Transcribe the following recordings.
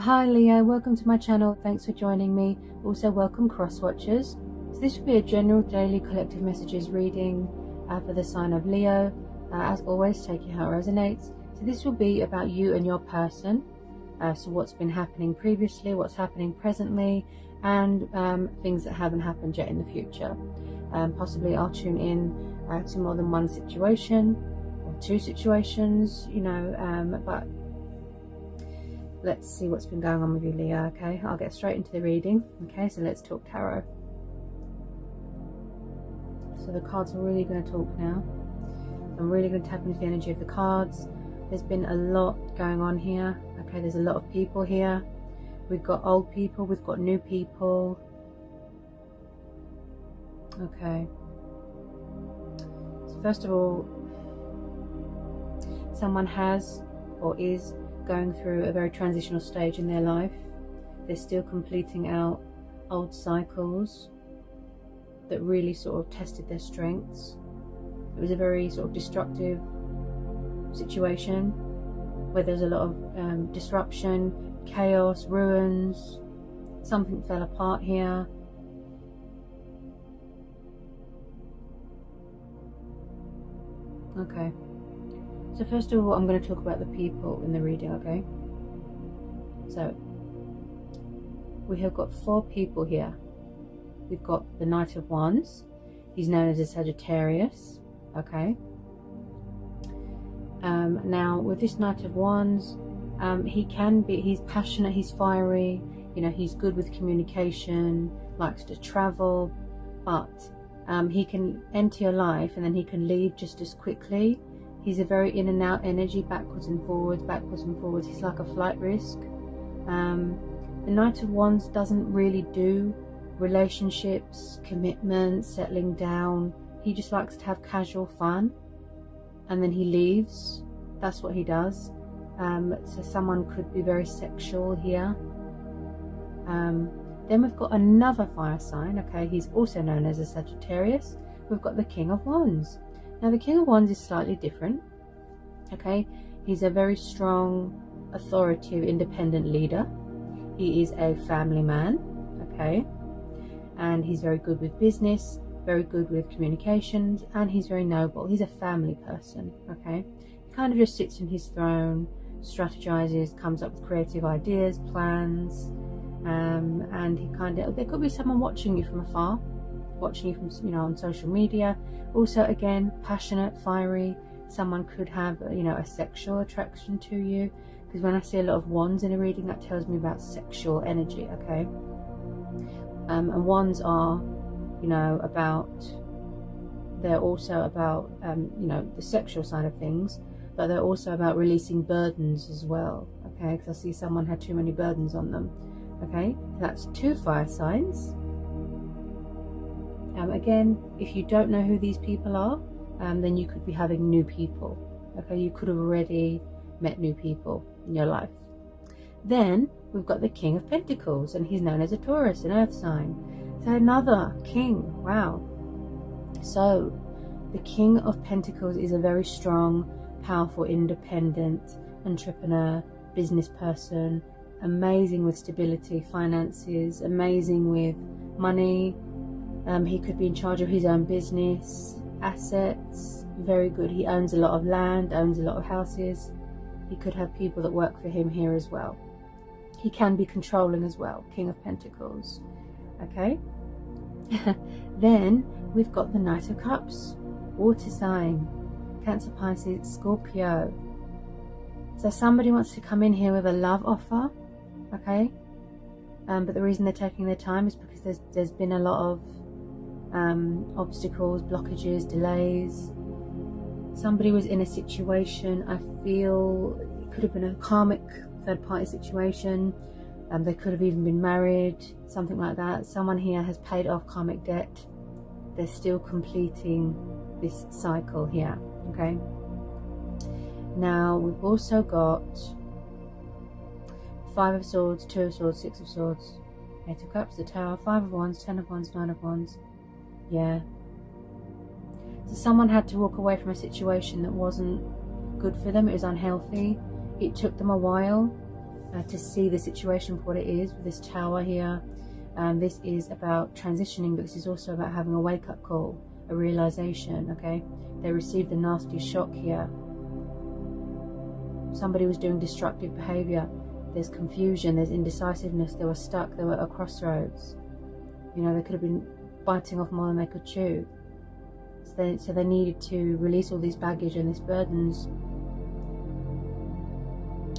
Hi Leo, welcome to my channel. Thanks for joining me. Also welcome cross watchers. So this will be a general daily collective messages reading for the sign of Leo. As always, take it how it resonates. So this will be about you and your person. So what's been happening previously, what's happening presently, and things that haven't happened yet in the future. Possibly I'll tune in to more than one situation or two situations, but let's see what's been going on with you, Leo. Okay, I'll get straight into the reading. Okay, so let's talk tarot. So the cards are really going to talk now. I'm really going to tap into the energy of the cards. There's been a lot going on here. Okay, there's a lot of people here. We've got old people, we've got new people. Okay. So first of all, someone has or is going through a very transitional stage in their life. They're still completing out old cycles that really sort of tested their strengths. It was a very sort of destructive situation where there's a lot of disruption, chaos, ruins. Something fell apart here. Okay. So first of all, I'm going to talk about the people in the reading, okay? So, we have got 4 people here. We've got the Knight of Wands. He's known as a Sagittarius, okay? Now, with this Knight of Wands, he's passionate, he's fiery, he's good with communication, likes to travel, but he can enter your life and then he can leave just as quickly. He's a very in and out energy, backwards and forwards, backwards and forwards. He's like a flight risk. The Knight of Wands doesn't really do relationships, commitments, settling down. He just likes to have casual fun and then he leaves. That's what he does. So someone could be very sexual here. Then we've got another fire sign. Okay, he's also known as a Sagittarius. We've got the King of Wands. Now the King of Wands is slightly different. Okay, he's a very strong, authoritative, independent leader. He is a family man. Okay, and he's very good with business, very good with communications, and he's very noble. He's a family person. Okay, he kind of just sits in his throne, strategizes, comes up with creative ideas, plans, and he kind of, there could be someone watching you from afar, watching you from, on social media. Also, again, passionate, fiery. Someone could have, a sexual attraction to you, because when I see a lot of wands in a reading, that tells me about sexual energy. Okay, and wands are, they're also about, the sexual side of things, but they're also about releasing burdens as well. Okay, because I see someone had too many burdens on them. Okay, so that's 2 fire signs. Again, if you don't know who these people are, then you could be having new people. Okay, you could have already met new people in your life. Then we've got the King of Pentacles, and he's known as a Taurus, an earth sign. So another king. Wow. So the King of Pentacles is a very strong, powerful, independent entrepreneur, business person, amazing with stability, finances, amazing with money. He could be in charge of his own business, assets, very good. He owns a lot of land, owns a lot of houses. He could have people that work for him here as well. He can be controlling as well, King of Pentacles. Okay. Then we've got the Knight of Cups, water sign, Cancer, Pisces, Scorpio. So somebody wants to come in here with a love offer. Okay. But the reason they're taking their time is because there's been a lot of obstacles, blockages, delays. Somebody was in a situation, I feel it could have been a karmic third-party situation. They could have even been married, something like that. Someone here has paid off karmic debt. They're still completing this cycle here. Okay, now we've also got 5 of Swords, 2 of Swords, 6 of Swords, 8 of Cups, the Tower, 5 of Wands, 10 of Wands, 9 of Wands. Yeah. So someone had to walk away from a situation that wasn't good for them. It was unhealthy. It took them a while. to see the situation for what it is with this Tower here. This is about transitioning, but this is also about having a wake-up call, a realization. Okay, they received a nasty shock here. Somebody was doing destructive behavior. There's confusion, there's indecisiveness, they were stuck, they were at a crossroads. You know, they could have been biting off more than they could chew. So they needed to release all these baggage and these burdens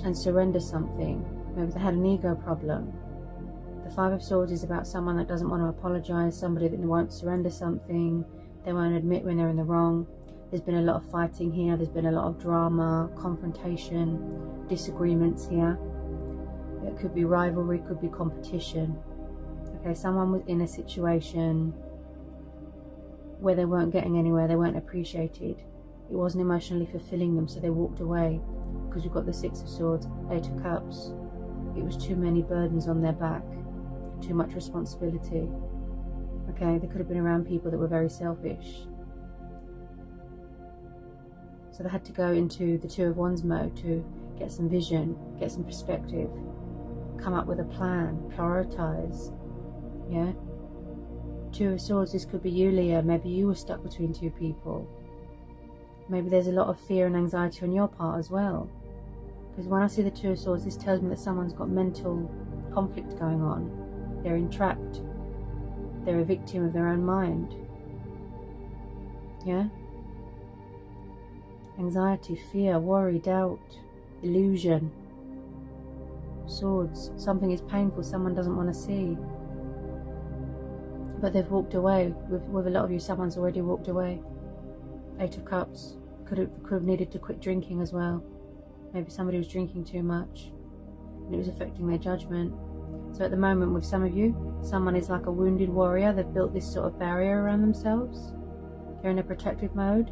and surrender something. Maybe they had an ego problem. The Five of Swords is about someone that doesn't want to apologize, somebody that won't surrender something, they won't admit when they're in the wrong. There's been a lot of fighting here, there's been a lot of drama, confrontation, disagreements here. It could be rivalry, could be competition. Okay, someone was in a situation where they weren't getting anywhere, they weren't appreciated. It wasn't emotionally fulfilling them, so they walked away. Because we've got the Six of Swords, Eight of Cups. It was too many burdens on their back, too much responsibility. Okay, they could have been around people that were very selfish. So they had to go into the Two of Wands mode to get some vision, get some perspective, come up with a plan, prioritize. Yeah? Two of Swords, this could be you, Leo. Maybe you were stuck between two people. Maybe there's a lot of fear and anxiety on your part as well. Because when I see the Two of Swords, this tells me that someone's got mental conflict going on. They're entrapped. They're a victim of their own mind. Yeah? Anxiety, fear, worry, doubt, illusion. Swords. Something is painful, someone doesn't want to see. But they've walked away. With a lot of you, someone's already walked away. Eight of Cups. Could have needed to quit drinking as well. Maybe somebody was drinking too much and it was affecting their judgment. So at the moment with some of you, someone is like a wounded warrior. They've built this sort of barrier around themselves. They're in a protective mode.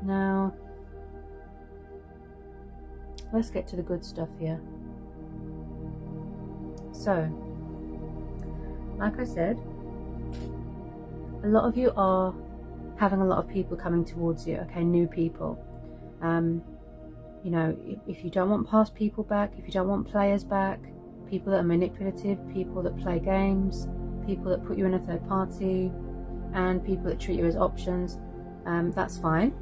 Now, let's get to the good stuff here. So, like I said, a lot of you are having a lot of people coming towards you, okay, new people. You know, if you don't want past people back, if you don't want players back, people that are manipulative, people that play games, people that put you in a third party, and people that treat you as options, that's fine.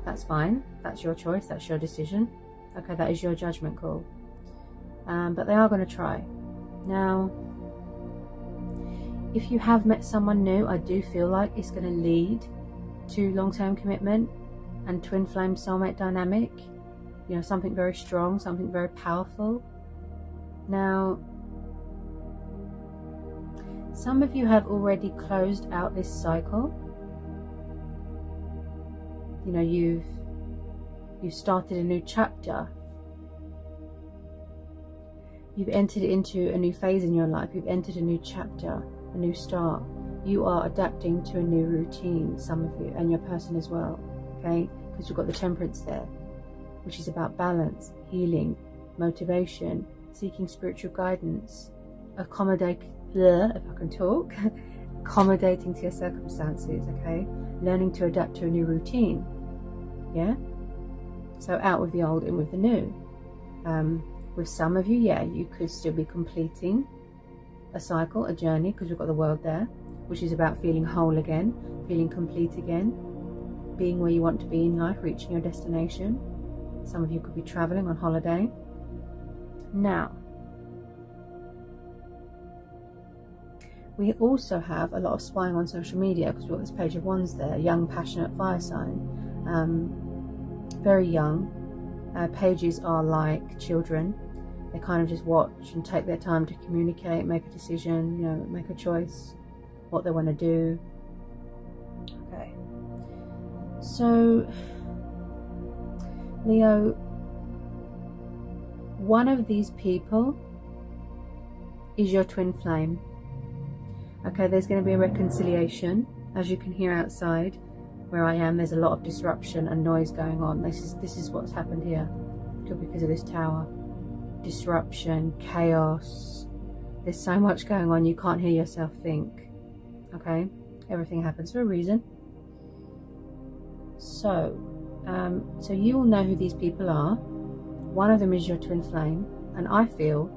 That's fine. That's your choice. That's your decision. Okay, that is your judgment call. But they are going to try. Now, if you have met someone new, I do feel like it's going to lead to long-term commitment and twin flame soulmate dynamic. You know, something very strong, something very powerful. Now, some of you have already closed out this cycle. You know, you've started a new chapter. You've entered into a new phase in your life. You've entered a new chapter, a new start. You are adapting to a new routine, some of you, and your person as well, okay? Because we've got the Temperance there, which is about balance, healing, motivation, seeking spiritual guidance, if I can talk, accommodating to your circumstances, okay? Learning to adapt to a new routine, yeah? So out with the old, in with the new. With some of you, yeah, you could still be completing a cycle, a journey, because we've got the World there, which is about feeling whole again, feeling complete again, being where you want to be in life, reaching your destination. Some of you could be traveling on holiday. Now, we also have a lot of spying on social media, because we've got this Page of Wands there, young, passionate fire sign, very young. Pages are like children. They kind of just watch and take their time to communicate, make a decision, you know, make a choice, what they want to do. Okay. So, Leo, one of these people is your twin flame. Okay, there's going to be a reconciliation. As you can hear outside where I am, there's a lot of disruption and noise going on. This is what's happened here, because of this Tower. Disruption, chaos. There's so much going on, you can't hear yourself think. Okay, everything happens for a reason. So So you all know who these people are. One of them is your twin flame, and I feel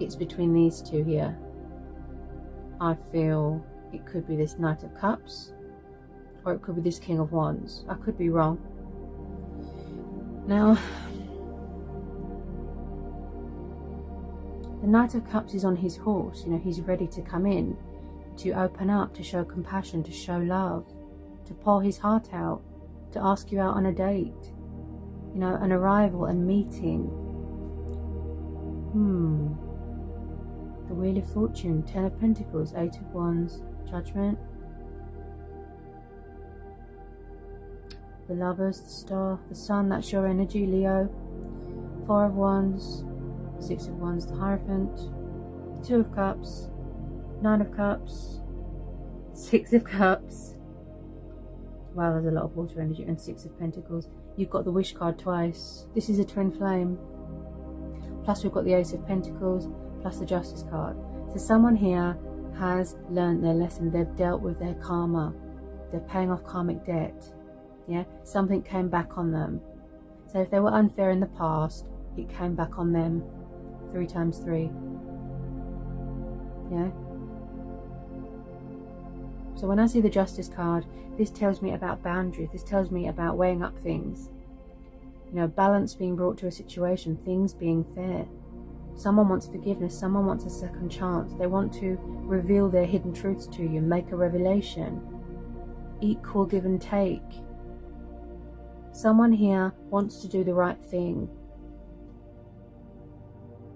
it's between these two here. I feel it could be this Knight of Cups, or it could be this King of Wands. I could be wrong. Now, the Knight of Cups is on his horse. You know, he's ready to come in, to open up, to show compassion, to show love, to pour his heart out, to ask you out on a date. You know, an arrival and meeting. The Wheel of Fortune, 10 of Pentacles, 8 of Wands, Judgment. The Lovers, the Star, the Sun, that's your energy, Leo. 4 of Wands, 6 of Wands, the Hierophant, 2 of Cups, 9 of Cups, 6 of Cups. Wow, there's a lot of water energy, and 6 of Pentacles. You've got the Wish card twice. This is a twin flame. Plus we've got the Ace of Pentacles, plus the Justice card. So someone here has learned their lesson. They've dealt with their karma. They're paying off karmic debt. Yeah, something came back on them. So if they were unfair in the past, it came back on them 3 times 3. Yeah. So when I see the Justice card, this tells me about boundaries. This tells me about weighing up things. You know, balance being brought to a situation, things being fair. Someone wants forgiveness, someone wants a second chance. They want to reveal their hidden truths to you, make a revelation. Equal give and take. Someone here wants to do the right thing.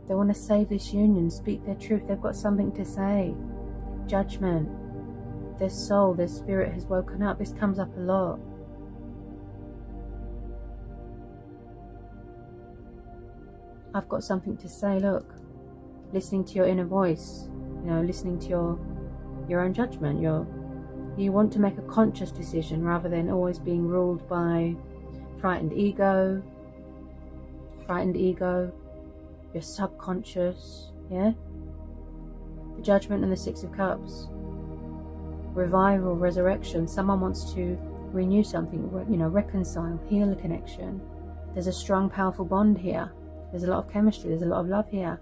They want to save this union, speak their truth. They've got something to say. Judgment. Their soul, their spirit has woken up. This comes up a lot. I've got something to say. Look, listening to your inner voice, you know, listening to your own judgment. You want to make a conscious decision rather than always being ruled by frightened ego, your subconscious. Yeah, the Judgment and the 6 of Cups. Revival, resurrection. Someone wants to renew something, you know, reconcile, heal a connection. There's a strong, powerful bond here. There's a lot of chemistry. There's a lot of love here.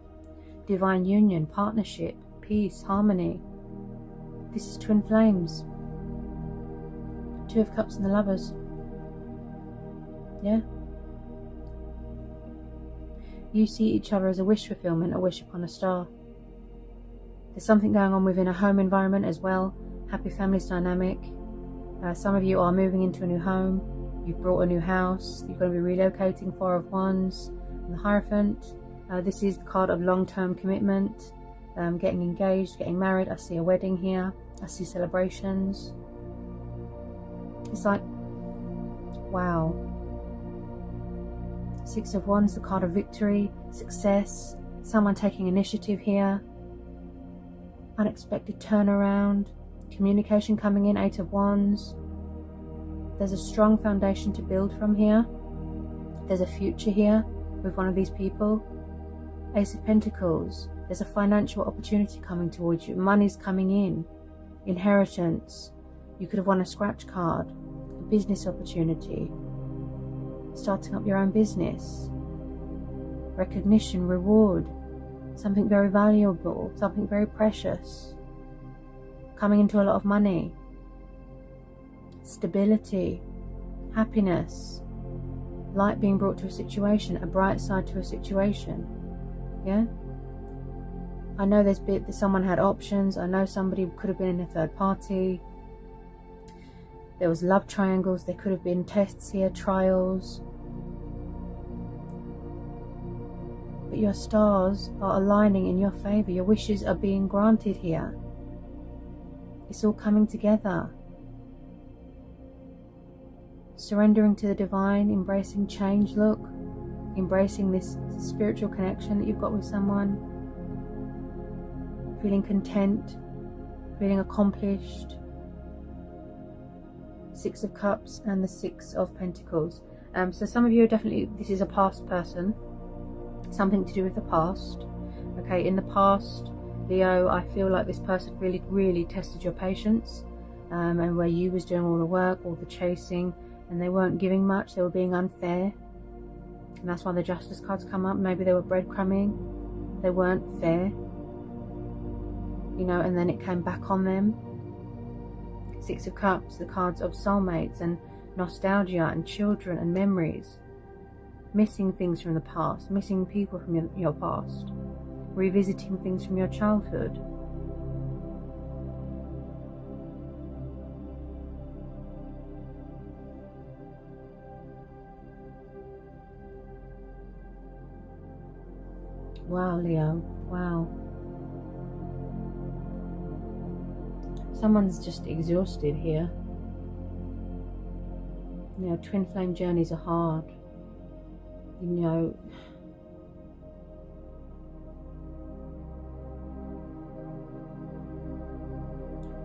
Divine union, partnership, peace, harmony. This is twin flames. 2 of Cups and the Lovers. Yeah. You see each other as a wish fulfillment, a wish upon a star. There's something going on within a home environment as well. Happy families dynamic. Some of you are moving into a new home. You've bought a new house. You're going to be relocating. 4 of Wands. And the Hierophant. This is the card of long-term commitment. Getting engaged, getting married. I see a wedding here. I see celebrations. It's like, wow. 6 of Wands, the card of victory, success. Someone taking initiative here. Unexpected turnaround. Communication coming in. 8 of Wands. There's a strong foundation to build from here. There's a future here with one of these people. Ace of Pentacles. There's a financial opportunity coming towards you. Money's coming in. Inheritance. You could have won a scratch card. A business opportunity. Starting up your own business. Recognition, reward. Something very valuable. Something very precious. Coming into a lot of money. Stability. Happiness. Light being brought to a situation. A bright side to a situation. Yeah? I know there's someone had options. I know somebody could have been in a third party. There was love triangles. There could have been tests here, trials. But your stars are aligning in your favor. Your wishes are being granted here. It's all coming together. Surrendering to the divine, embracing change, look. Embracing this spiritual connection that you've got with someone. Feeling content, feeling accomplished. 6 of Cups and the 6 of Pentacles. So some of you are definitely, this is a past person. Something to do with the past. Okay, in the past, Leo, I feel like this person really tested your patience. And where you was doing all the work, all the chasing, and they weren't giving much, they were being unfair. And that's why the Justice cards come up. Maybe they were breadcrumbing, they weren't fair, you know, and then it came back on them. Six of Cups, the cards of soulmates and nostalgia and children and memories. Missing things from the past, missing people from your past, revisiting things from your childhood. Wow, Leo, wow. Someone's just exhausted here. You know, twin flame journeys are hard. You know,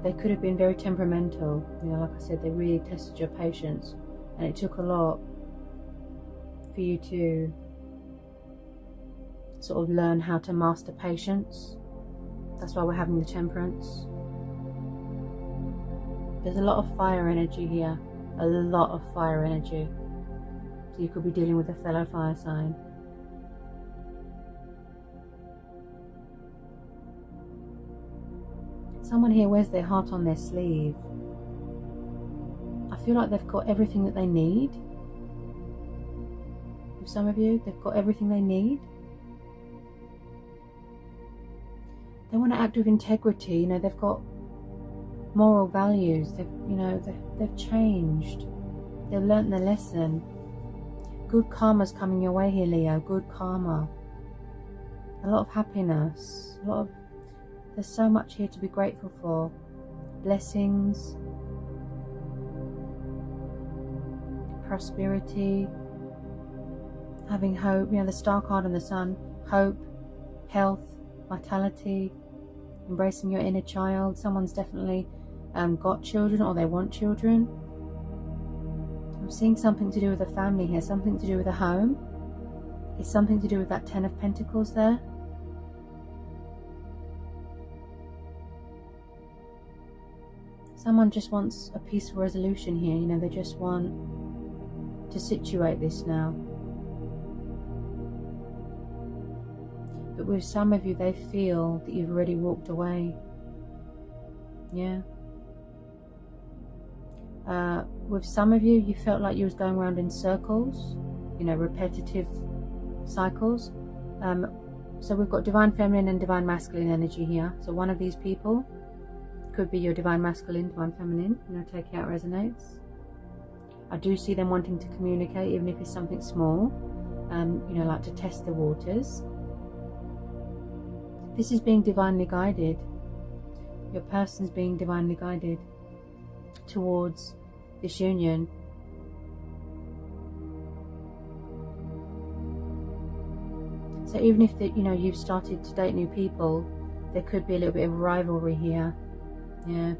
they could have been very temperamental. You know, like I said, they really tested your patience, and it took a lot for you to sort of learn how to master patience. That's why we're having the Temperance. There's a lot of fire energy here, a lot of fire energy. So you could be dealing with a fellow fire sign. Someone here wears their heart on their sleeve. I feel like they've got everything that they need. For some of you, they've got everything they need. They want to act with integrity. You know, they've got moral values. They've changed. They've learnt their lesson. Good karma's coming your way here, Leo. Good karma. A lot of happiness. There's so much here to be grateful for. Blessings. Prosperity. Having hope. You know, the Star card and the Sun. Hope. Health. Vitality. Embracing your inner child. Someone's definitely got children, or they want children. I'm seeing something to do with a family here, something to do with a home. It's something to do with that Ten of Pentacles there. Someone just wants a peaceful resolution here. You know, they just want to situate this now. But with some of you, they feel that you've already walked away. Yeah. With some of you, you felt like you was going around in circles, you know, repetitive cycles. So we've got Divine Feminine and Divine Masculine energy here. So one of these people could be your Divine Masculine, Divine Feminine. You know, take it out, resonates. I do see them wanting to communicate, even if it's something small. You know, like to test the waters. This is being divinely guided. Your person's being divinely guided towards this union. So even if you know, you've started to date new people, there could be a little bit of rivalry here. Yeah.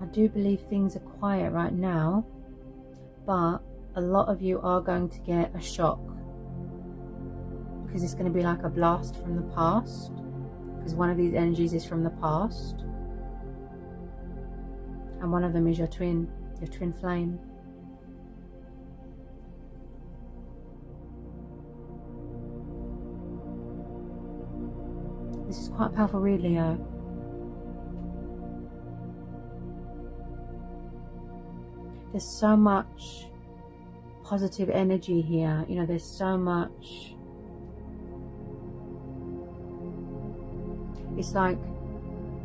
I do believe things are quiet right now, but a lot of you are going to get a shock, because it's going to be like a blast from the past, because one of these energies is from the past, and one of them is your twin flame. This is quite a powerful read, Leo. There's so much positive energy here. You know, there's so much. It's like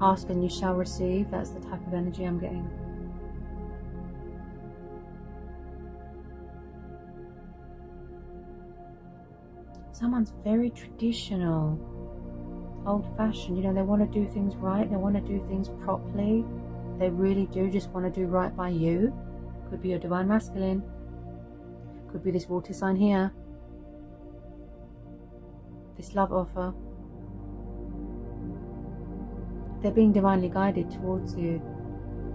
ask and you shall receive. That's the type of energy I'm getting. Someone's very traditional, old-fashioned. You know, they want to do things right. They want to do things properly. They really do just want to do right by you. Could be your Divine Masculine. Could be this water sign here. This love offer. They're being divinely guided towards you.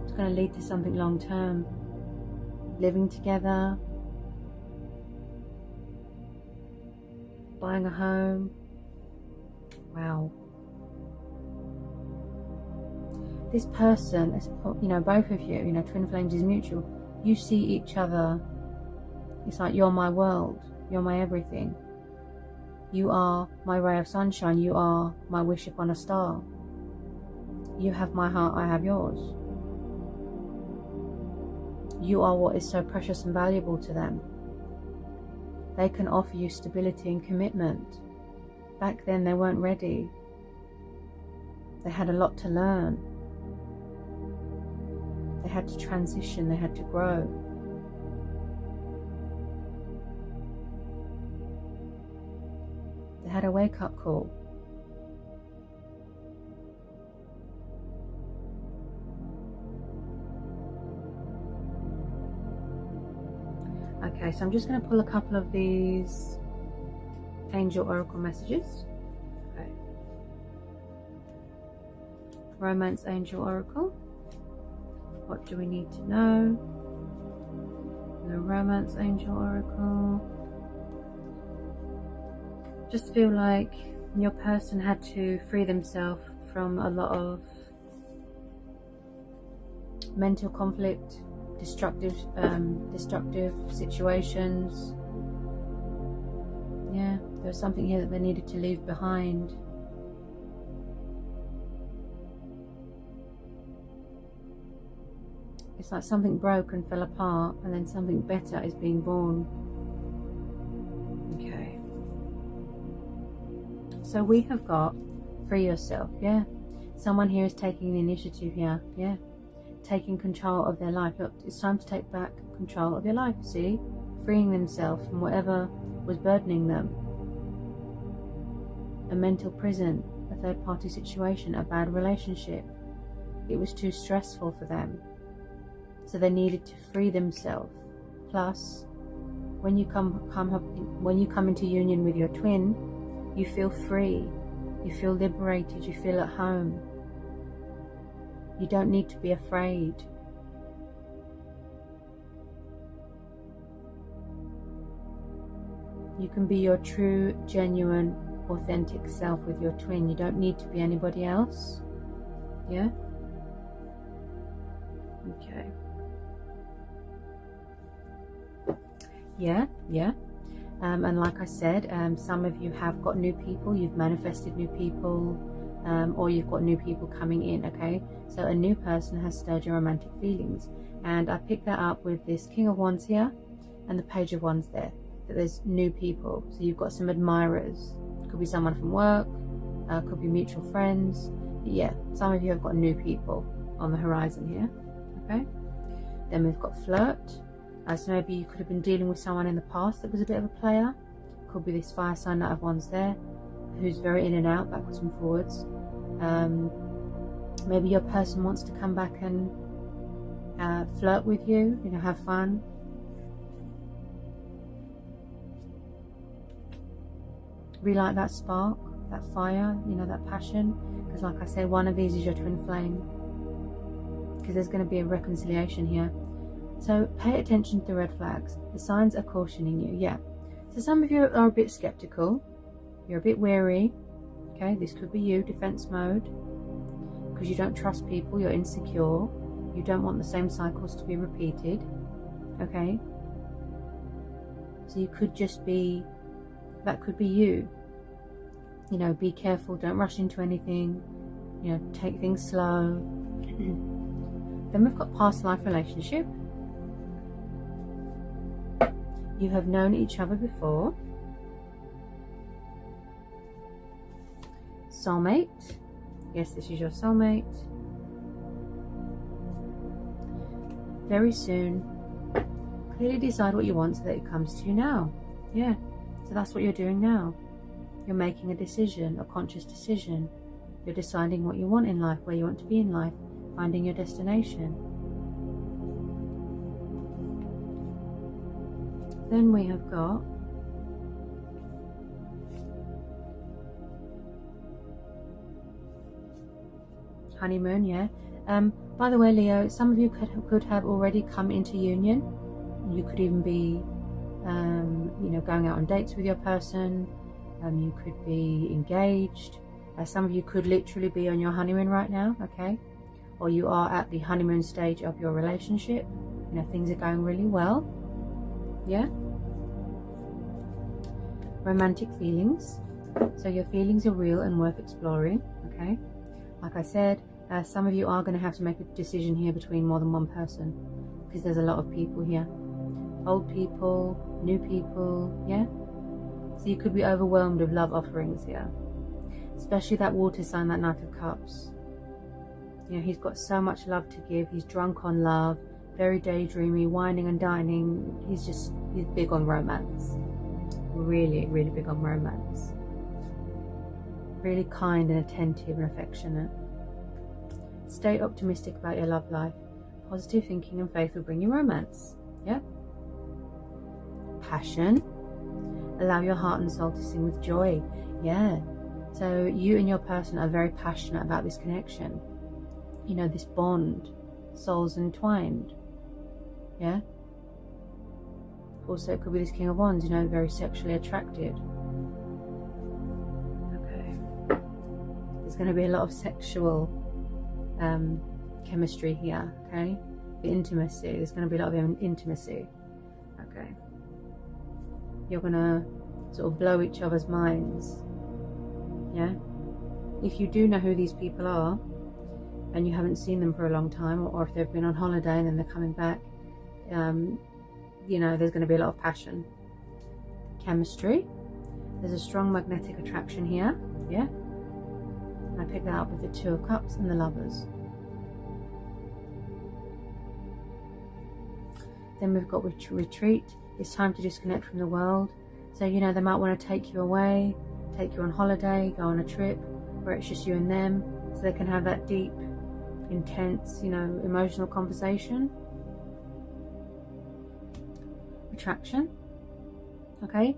It's going to lead to something long term. living together, buying a home. Wow. This person, you know, both of you, you know, twin flames is mutual. You see each other. It's like, you're my world. You're my everything. You are my ray of sunshine. You are my wish upon a star. You have my heart, I have yours. You are what is so precious and valuable to them. They can offer you stability and commitment. Back then they weren't ready. They had a lot to learn. They had to transition, they had to grow. They had a wake-up call. Okay, so I'm just going to pull a couple of these angel oracle messages. Okay. Romance angel oracle. What do we need to know? The romance angel oracle. Just feel like your person had to free themselves from a lot of mental conflict, destructive situations. Yeah, there was something here that they needed to leave behind. It's like something broke and fell apart, and then something better is being born. Okay. So we have got free yourself, yeah? Someone here is taking the initiative here, yeah? Taking control of their life. Look, it's time to take back control of your life, see? Freeing themselves from whatever was burdening them. A mental prison, a third-party situation, a bad relationship. It was too stressful for them. So they needed to free themselves. Plus, when you come into union with your twin, you feel free, you feel liberated, you feel at home. You don't need to be afraid. You can be your true, genuine, authentic self with your twin. You don't need to be anybody else. Yeah? Okay. Yeah. And like I said, some of you have got new people, you've manifested new people, or you've got new people coming in, okay? So a new person has stirred your romantic feelings. And I picked that up with this King of Wands here and the Page of Wands there, that there's new people. So you've got some admirers. Could be someone from work, could be mutual friends. But yeah, some of you have got new people on the horizon here, okay? Then we've got flirt. So maybe you could have been dealing with someone in the past that was a bit of a player. Could be this fire sign, Knight of Wands there, who's very in and out, backwards and forwards. Maybe your person wants to come back and flirt with you, you know, have fun. Relight that spark, that fire, you know, that passion. Because like I said, one of these is your twin flame. Because there's going to be a reconciliation here. So pay attention to the red flags. The signs are cautioning you, yeah. So some of you are a bit skeptical. You're a bit wary. Okay, this could be you, defense mode. Because you don't trust people, you're insecure. You don't want the same cycles to be repeated. Okay. So you could just be, that could be you. You know, be careful, don't rush into anything. You know, take things slow. Then we've got past life relationship. You have known each other before. Soulmate. Yes, this is your soulmate. Very soon. Clearly decide what you want so that it comes to you now. Yeah. So that's what you're doing now. You're making a decision, a conscious decision. You're deciding what you want in life, where you want to be in life, finding your destination. Then we have got honeymoon, yeah. By the way, Leo, some of you could have already come into union You could even be, you know, going out on dates with your person. You could be engaged. Some of you could literally be on your honeymoon right now, okay? Or you are at the honeymoon stage of your relationship. You know, things are going really well. Yeah? Romantic feelings. So your feelings are real and worth exploring, okay? Like I said, some of you are going to have to make a decision here between more than one person, because there's a lot of people here. Old people, new people, yeah? So you could be overwhelmed with love offerings here. Especially that water sign, that Knight of Cups. You know, he's got so much love to give. He's drunk on love, very daydreamy, whining and dining. He's big on romance. Really, really big on romance. Really kind and attentive and affectionate. Stay optimistic about your love life. Positive thinking and faith will bring you romance. Yeah? Passion. Allow your heart and soul to sing with joy. Yeah. So you and your person are very passionate about this connection. You know, this bond. Souls entwined. Yeah? Also, it could be this King of Wands, you know, very sexually attracted. Okay. There's going to be a lot of sexual chemistry here, okay? The intimacy. There's going to be a lot of intimacy. Okay. You're going to sort of blow each other's minds. Yeah? If you do know who these people are, and you haven't seen them for a long time, or if they've been on holiday and then they're coming back, you know, there's going to be a lot of passion. Chemistry. There's a strong magnetic attraction here. Yeah? And I picked that up with the Two of Cups and the Lovers. Then we've got retreat. It's time to disconnect from the world. So, you know, they might want to take you away, take you on holiday, go on a trip where it's just you and them, so they can have that deep, intense, you know, emotional conversation. Attraction. Okay?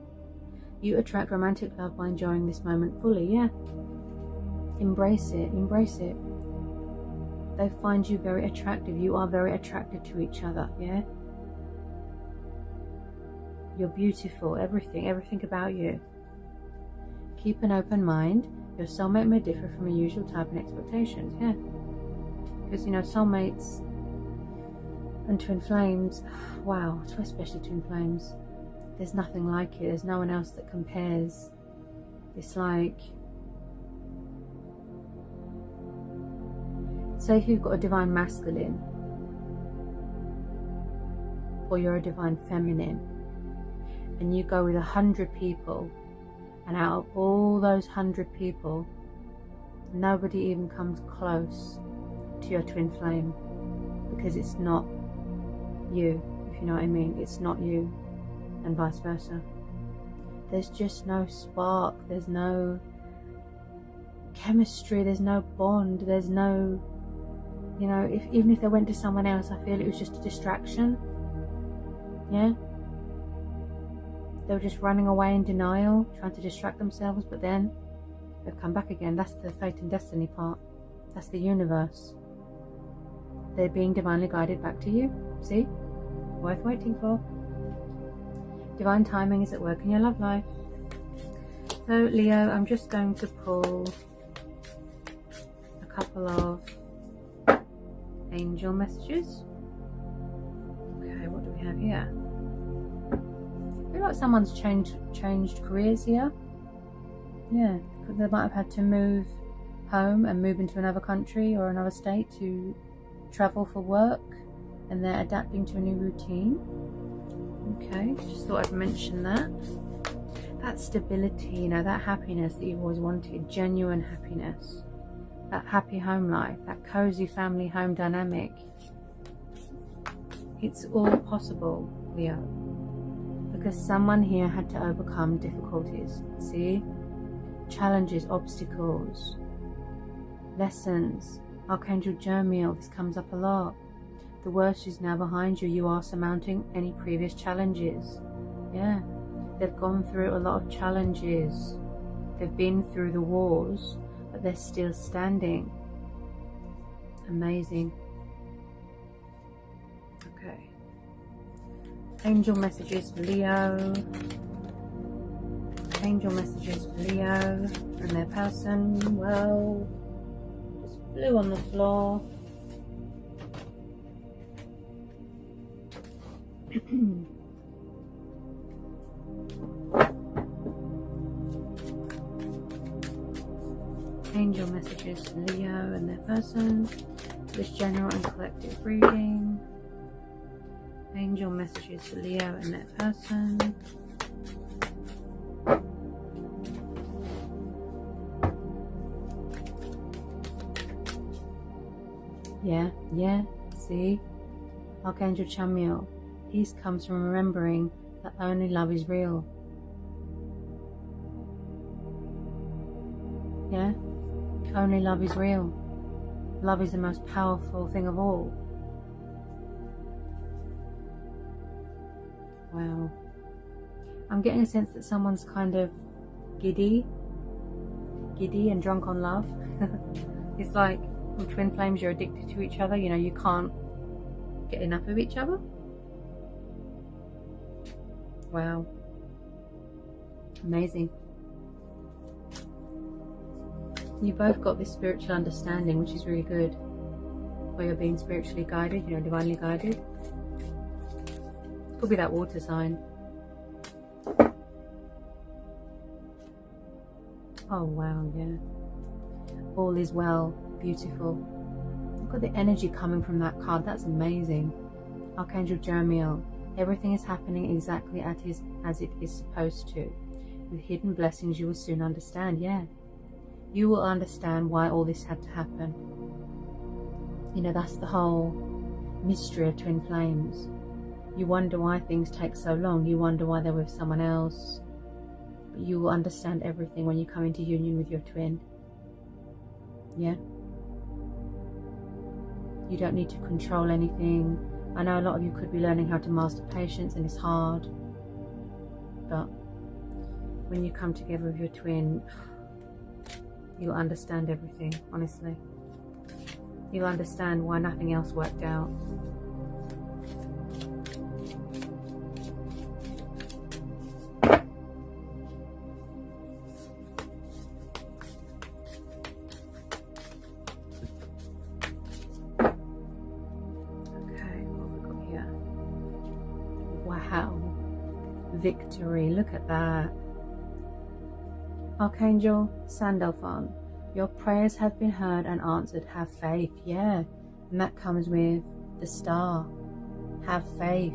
You attract romantic love by enjoying this moment fully, yeah? Embrace it, embrace it. They find you very attractive. You are very attracted to each other, yeah? You're beautiful, everything about you. Keep an open mind. Your soulmate may differ from your usual type and expectations, yeah? Because, you know, soulmates and twin flames, wow, especially twin flames, there's nothing like it. There's no one else that compares. It's like, say if you've got a divine masculine, or you're a divine feminine, and you go with 100 people, and out of all those 100 people, nobody even comes close to your twin flame, because it's not you, if you know what I mean. It's not you, and vice versa. There's just no spark, there's no chemistry, there's no bond, there's no, you know, even if they went to someone else, I feel it was just a distraction. Yeah? They were just running away in denial, trying to distract themselves, but then they've come back again. That's the fate and destiny part. That's the universe. They're being divinely guided back to you. See? Worth waiting for. Divine timing is at work in your love life. So, Leo, I'm just going to pull a couple of angel messages. Okay, what do we have here? I feel like someone's changed careers here. Yeah, they might have had to move home and move into another country or another state to travel for work, and they're adapting to a new routine. Okay, just thought I'd mention that. That stability, you know, that happiness that you've always wanted, genuine happiness, that happy home life, that cozy family home dynamic. It's all possible, Leo, because someone here had to overcome difficulties. See? Challenges, obstacles, lessons. Archangel Jeremiel, this comes up a lot. The worst is now behind you. You are surmounting any previous challenges. Yeah, they've gone through a lot of challenges. They've been through the wars, but they're still standing. Amazing. Okay. Angel messages for Leo. Angel messages for Leo and their person. Well, just flew on the floor. Angel messages for Leo and their person. This general and collective reading. Angel messages for Leo and their person. Yeah, see? Archangel Chamuel. Peace comes from remembering that only love is real. Yeah? Only love is real. Love is the most powerful thing of all. Wow. I'm getting a sense that someone's kind of giddy and drunk on love. It's like with twin flames, you're addicted to each other. You know, you can't get enough of each other. Wow. Amazing. You both got this spiritual understanding, which is really good. Where you're being spiritually guided, you know, divinely guided. Could be that water sign. Oh wow, yeah. All is well. Beautiful. Look at the energy coming from that card. That's amazing. Archangel Jeremiel. Everything is happening exactly as it is supposed to. With hidden blessings you will soon understand. Yeah. You will understand why all this had to happen. You know, that's the whole mystery of twin flames. You wonder why things take so long. You wonder why they're with someone else. But you will understand everything when you come into union with your twin. Yeah? You don't need to control anything. I know a lot of you could be learning how to master patience, and it's hard. But when you come together with your twin, you'll understand everything, honestly. You'll understand why nothing else worked out. Victory, look at that. Archangel Sandalphon, your prayers have been heard and answered. Have faith. Yeah, and that comes with the star. Have faith.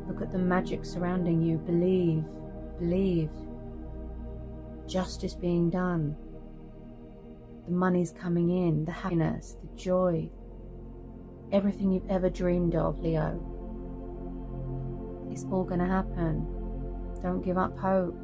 Look at the magic surrounding you. Believe. Justice being done. The money's coming in, the happiness, the joy, everything you've ever dreamed of, Leo. It's all going to happen. Don't give up hope.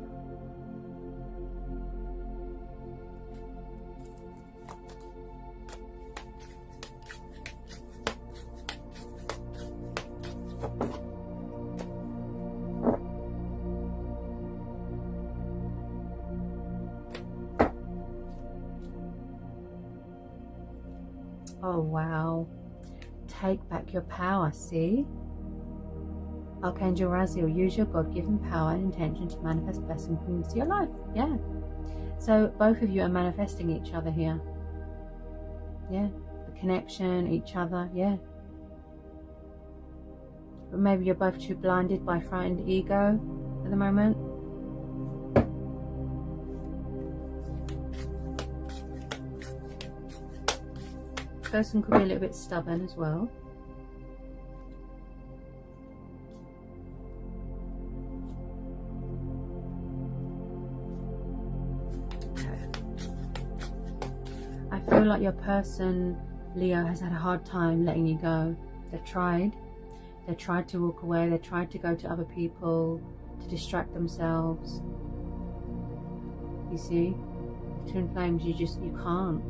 Oh wow. Take back your power, see? Archangel Raziel, use your God-given power and intention to manifest blessings into your life. Yeah. So both of you are manifesting each other here. Yeah. The connection, each other. Yeah. But maybe you're both too blinded by frightened ego at the moment. This person could be a little bit stubborn as well. I feel like your person, Leo, has had a hard time letting you go. They've tried. They tried to walk away. They tried to go to other people to distract themselves. You see? Twin flames, you can't.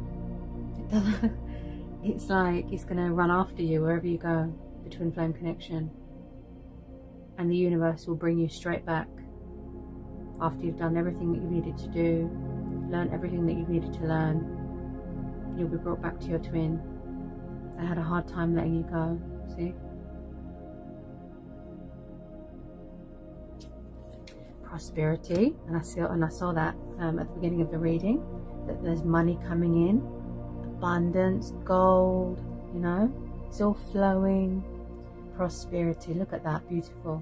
It's like it's going to run after you wherever you go, the twin flame connection. And the universe will bring you straight back after you've done everything that you needed to do, learn everything that you needed to learn. You'll be brought back to your twin. They had a hard time letting you go, see? prosperity, and I saw that at the beginning of the reading, that there's money coming in, abundance, gold, you know, it's all flowing. Prosperity, look at that, beautiful.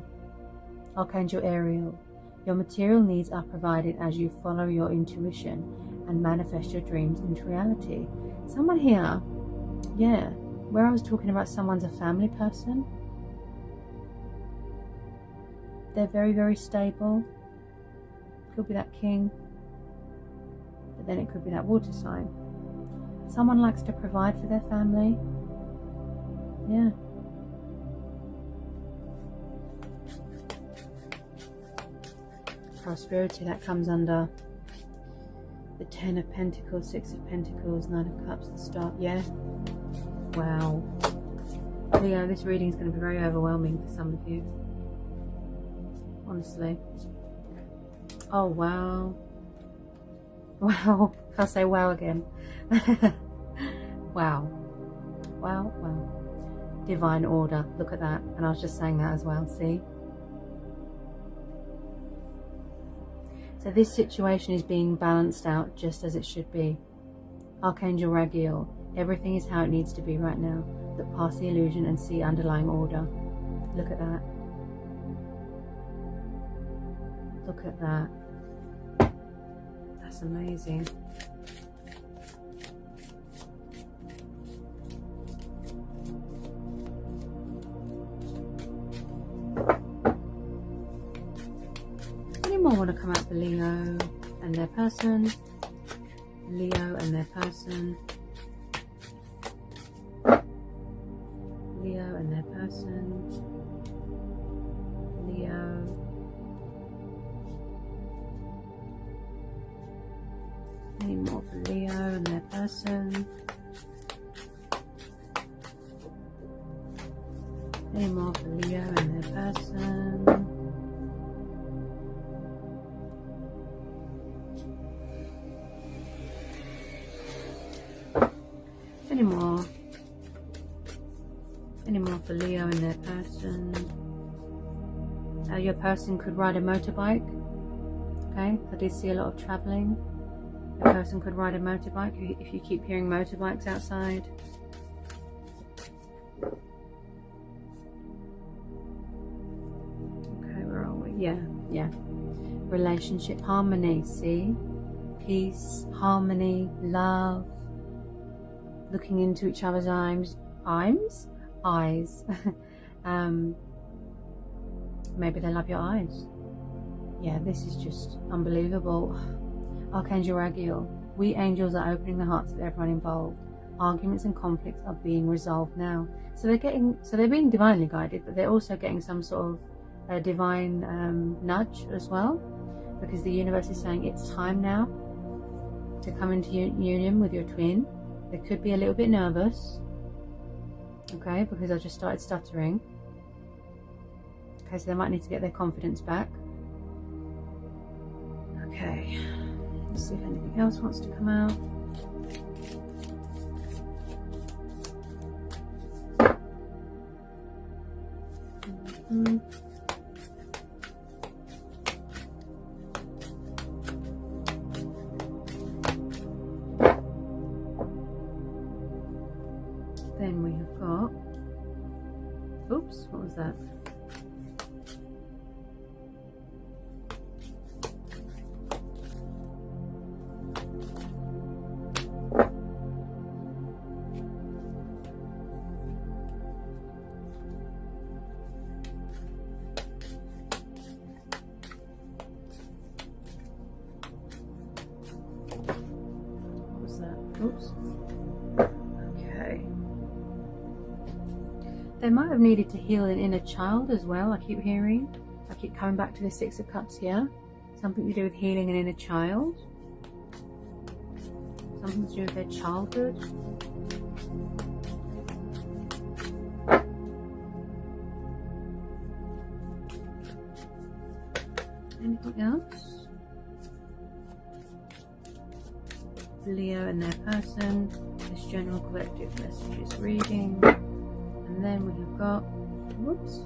Archangel Ariel, your material needs are provided as you follow your intuition and manifest your dreams into reality. Someone here, yeah, where I was talking about someone's a family person, they're very, very stable. Could be that king, but then it could be that water sign. Someone likes to provide for their family. Yeah. Prosperity, that comes under the 10 of Pentacles, 6 of Pentacles, 9 of Cups, the start. Yeah. Wow. Leo, this reading is going to be very overwhelming for some of you. Honestly. Oh, wow. Wow. I'll say wow again. Wow. Wow, wow. Divine order. Look at that. And I was just saying that as well. See? So this situation is being balanced out just as it should be. Archangel Raguel. Everything is how it needs to be right now. Look past the illusion and see underlying order. Look at that. Look at that. That's amazing. Any more want to come out for Leo and their person? Leo and their person. Leo and their person. Leo. Any more for Leo and their person? Any more for Leo and their person? Any more? Any more for Leo and their person? Your person could ride a motorbike. Okay, I did see a lot of travelling. A person could ride a motorbike if you keep hearing motorbikes outside. Okay, where are we? Yeah. Relationship, harmony, see? Peace, harmony, love. Looking into each other's eyes. Maybe they love your eyes. Yeah, this is just unbelievable. Archangel Raguel, we angels are opening the hearts of everyone involved. Arguments and conflicts are being resolved now. So they're being divinely guided, but they're also getting some sort of divine nudge as well, because the universe is saying it's time now to come into union with your twin. They could be a little bit nervous, okay, because I just started stuttering. Okay, so they might need to get their confidence back. Okay. Let's see if anything else wants to come out. Then we have got, oops, what was that? Oops. Okay. They might have needed to heal an inner child as well. I keep hearing. I keep coming back to the Six of Cups here. Something to do with healing an inner child. Something to do with their childhood. Anything else? Leo and their person, this general collective messages reading, and then we have got, whoops,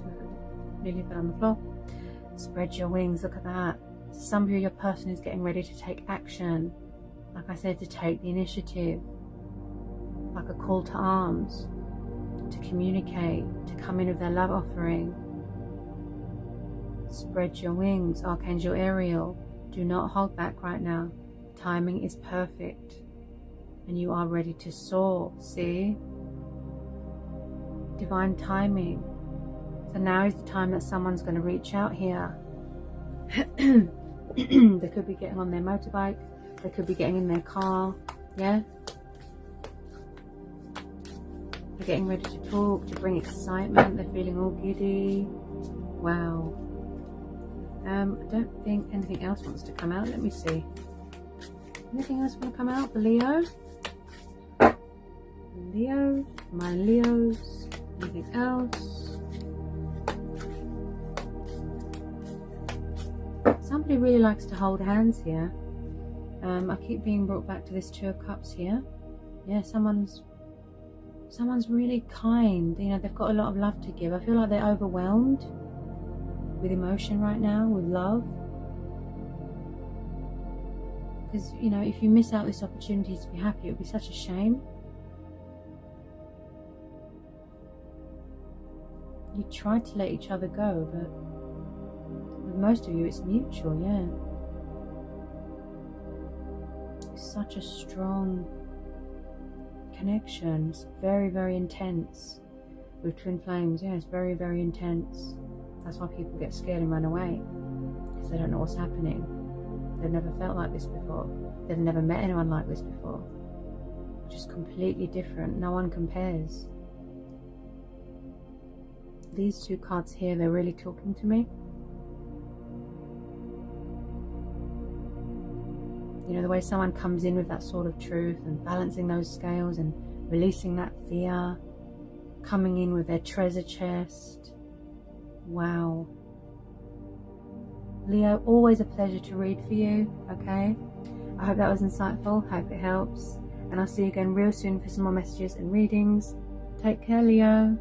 nearly fell on the floor. Spread your wings, look at that. So some of you, your person is getting ready to take action. Like I said, to take the initiative. Like a call to arms. To communicate. To come in with their love offering. Spread your wings, Archangel Ariel. Do not hold back right now. Timing is perfect. And you are ready to soar. See? Divine timing. So now is the time that someone's going to reach out here. They could be getting on their motorbike. They could be getting in their car. Yeah? They're getting ready to talk, to bring excitement. They're feeling all giddy. Wow. I don't think anything else wants to come out. Let me see. Anything else want to come out for Leo? Leo, my Leos. Anything else? Somebody really likes to hold hands here. I keep being brought back to this Two of Cups here. Yeah, someone's really kind. You know, they've got a lot of love to give. I feel like they're overwhelmed with emotion right now, with love. Because, you know, if you miss out this opportunity to be happy, it would be such a shame. You try to let each other go, but with most of you, it's mutual, yeah. It's such a strong connection. It's very, very intense. With twin flames, yeah, it's very, very intense. That's why people get scared and run away, because they don't know what's happening. They've never felt like this before. They've never met anyone like this before. Just completely different. No one compares. These two cards here, they're really talking to me. You know, the way someone comes in with that sort of truth and balancing those scales and releasing that fear, coming in with their treasure chest. Wow. Leo, always a pleasure to read for you, okay? I hope that was insightful, hope it helps. And I'll see you again real soon for some more messages and readings. Take care, Leo.